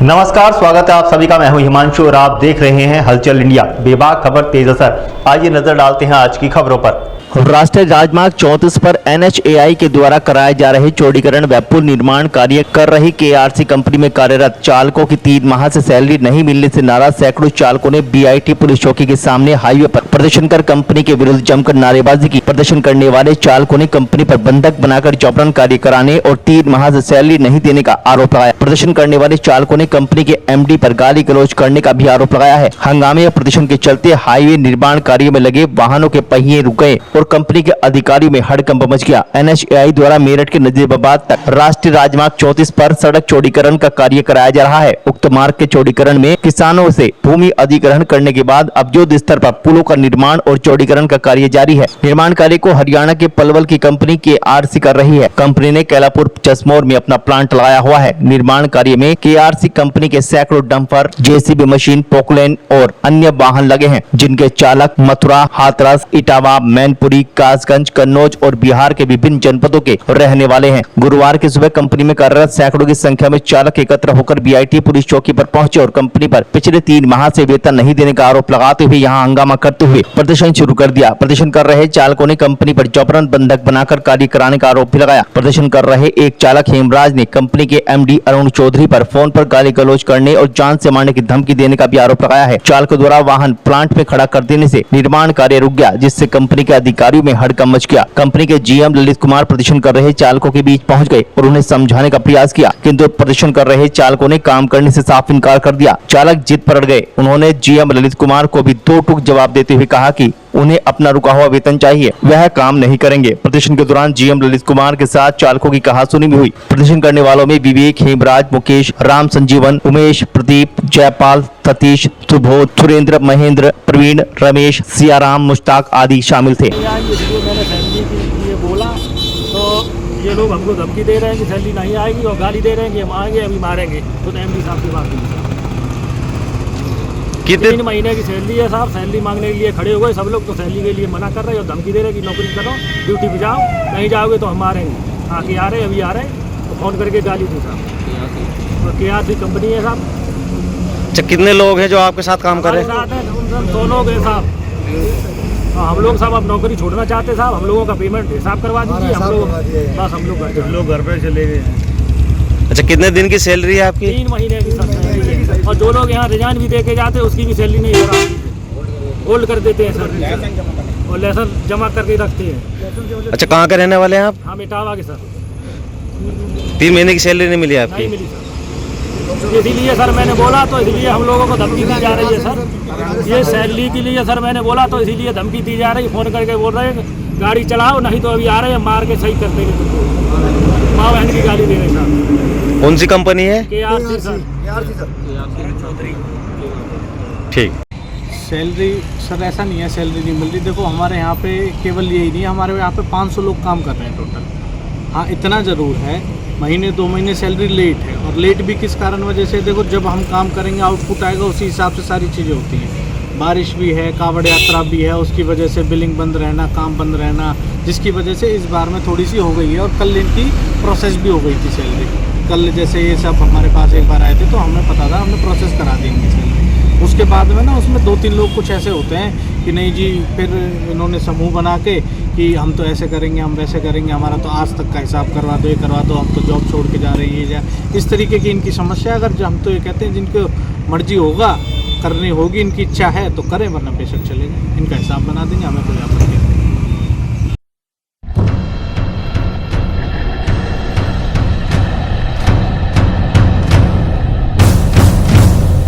नमस्कार, स्वागत है आप सभी का। मैं हूं हिमांशु और आप देख रहे हैं हलचल इंडिया। बेबाक खबर तेज असर। आइए नजर डालते हैं आज की खबरों पर। राष्ट्रीय राजमार्ग 34 पर NHAI के द्वारा कराए जा रहे चौड़ीकरण व पुल निर्माण कार्य कर रही KRC कंपनी में कार्यरत चालकों की 3 माह से सैलरी नहीं मिलने से नाराज सैकड़ों चालकों ने BIT पुलिस चौकी के सामने हाईवे पर प्रदर्शन कर कंपनी के विरुद्ध जमकर नारेबाजी की। प्रदर्शन करने वाले चालकों ने कंपनी पर बंधक बनाकर जबरन कार्य कराने और 3 माह से सैलरी नहीं देने का आरोप लगाया। प्रदर्शन करने वाले चालकों ने कंपनी के MD पर गाली गलौज करने का भी आरोप लगाया है। हंगामे और प्रदर्शन के चलते हाईवे निर्माण कार्य में लगे वाहनों के पहिए रुक गए और कंपनी के अधिकारियों में हड़कंप मच गया। NHAI द्वारा मेरठ के नजीबाबाद तक राष्ट्रीय राजमार्ग 34 पर सड़क चौड़ीकरण का कार्य कराया जा रहा है। उक्त मार्ग के चौड़ीकरण में किसानों से भूमि अधिग्रहण करने के बाद अब युद्ध स्तर पर पुलों का निर्माण और चौड़ीकरण का कार्य जारी है। निर्माण कार्य को हरियाणा के पलवल की कंपनी KRC कर रही है। कंपनी ने कैलापुर चश्मोर में अपना प्लांट लगाया हुआ है। निर्माण कार्य में KRC कंपनी के सैकड़ों डंपर, JCB मशीन, पोकलेन और अन्य वाहन लगे हैं, जिनके चालक मथुरा, हाथरस, इटावा, मैनपुरी, कासगंज, कन्नौज और बिहार के विभिन्न जनपदों के रहने वाले हैं। गुरुवार की सुबह कंपनी में कार्यरत सैकड़ों की संख्या में चालक एकत्र होकर BIT पुलिस चौकी पर पहुंचे और कंपनी पर पिछले 3 माह से वेतन नहीं देने का आरोप लगाते हुए यहां हंगामा करते हुए प्रदर्शन शुरू कर दिया। प्रदर्शन कर रहे चालकों ने कंपनी पर जबरन बंधक बनाकर कार्य कराने का आरोप भी लगाया। प्रदर्शन कर रहे एक चालक हेमराज ने कंपनी के MD अरुण चौधरी पर फोन पर गाली गलौज करने और जान से मारने की धमकी देने का भी आरोप लगाया है। चालकों द्वारा वाहन प्लांट में खड़ा कर देने से निर्माण कार्य रुक गया, जिससे कंपनी के अधिकारियों में हड़कंप मच गया। कंपनी के GM ललित कुमार प्रदर्शन कर रहे चालकों के बीच पहुंच गए और उन्हें समझाने का प्रयास किया, किंतु प्रदर्शन कर रहे चालकों ने काम करने से साफ इनकार कर दिया। चालक जिद पर अड़ गए। उन्होंने GM ललित कुमार को भी 2 टूक जवाब देते हुए कहा कि उन्हें अपना रुका हुआ वेतन चाहिए, वह काम नहीं करेंगे। प्रदर्शन के दौरान GM ललित कुमार के साथ चालकों की कहासुनी भी हुई। प्रदर्शन करने वालों में विवेक, हेमराज, मुकेश, राम संजीवन, उमेश, प्रदीप, जयपाल, सतीश, सुबोध, सुरेंद्र, महेंद्र, प्रवीण, रमेश, सियाराम, मुश्ताक आदि शामिल थे। मैंने फैमिली के लिए बोला तो ये लोग हमको धमकी दे रहे हैं कि सैलरी नहीं आएगी और गाली दे रहे हैं कि हम आएंगे अभी मारेंगे। तो MD साहब की बात नहीं। कितने 3 महीने की सैलरी है साहब, सैलरी मांगने के लिए खड़े हो गए सब लोग। तो सैलरी के लिए मना कर रहे हैं और धमकी दे रहे हैं कि नौकरी करो, ड्यूटी पे जाओ, नहीं जाओगे तो हम मारेंगे। आके आ रहे अभी आ रहे तो फोन करके गाली दी साहब। और KRC कंपनी है साहब। अच्छा, कितने लोग हैं जो आपके साथ काम कर रहे हैं? 2 लोग हैं साहब। हम लोग साहब अब नौकरी छोड़ना चाहते साहब। हम लोगों का पेमेंट हिसाब करवा दीजिए। हम लोग घर पे चले गए। अच्छा, कितने दिन की सैलरी है आपकी? 3 महीने की सैलरी है। और 2 लोग यहाँ रिजाइन भी दे के जाते, उसकी भी सैलरी नहीं हो रहा, होल्ड कर देते हैं सर और लेसन जमा करके रखते हैं। अच्छा, कहाँ के रहने वाले हैं आप? हम इटावा के सर। 3 महीने की सैलरी नहीं मिली आपकी? नहीं मिली सर। इसीलिए सर मैंने बोला, तो इसलिए हम लोगों को धमकी दी जा रही है सर। ये सैलरी के लिए सर मैंने बोला, तो इसीलिए धमकी दी जा रही है। फोन करके बोल रहे हैं गाड़ी चलाओ, नहीं तो अभी आ रहे हैं मार के सही कर देंगे तुमको। माँ बहन की गाली दे रहे हैं। कौन सी कंपनी है? KRC sir. ठीक। सैलरी सर ऐसा नहीं है, सैलरी नहीं मिल रही। देखो हमारे यहाँ पे केवल यही नहीं है, हमारे यहाँ पे 500 लोग काम कर रहे हैं टोटल। हाँ, इतना ज़रूर है महीने 2 महीने सैलरी लेट है। और लेट भी किस कारण वजह से, देखो जब हम काम करेंगे आउटपुट आएगा, उसी हिसाब से सारी चीज़ें होती हैं। बारिश भी है, कावड़ यात्रा भी है, उसकी वजह से बिलिंग बंद रहना, काम बंद रहना, जिसकी वजह से इस बार में थोड़ी सी हो गई है। और कल इनकी प्रोसेस भी हो गई थी सैलरी। कल जैसे ये सब हमारे पास एक बार आए थे तो हमें पता था, हमने प्रोसेस करा दी इनकी सैलरी। उसके बाद में ना उसमें 2-3 लोग कुछ ऐसे होते हैं कि नहीं जी, फिर इन्होंने समूह बना के कि हम तो ऐसे करेंगे, हम वैसे करेंगे, हमारा तो आज तक का हिसाब करवा दो, ये करवा दो, हम तो जॉब छोड़ के जा रहे हैं, ये इस तरीके की इनकी समस्या। अगर हम तो ये कहते हैं जिनको मर्जी होगा, करनी होगी, इनकी इच्छा है तो करें, वरना बेशक चले जाएं। इनका हिसाब बना देंगे, हमें कोई आपत्ति नहीं।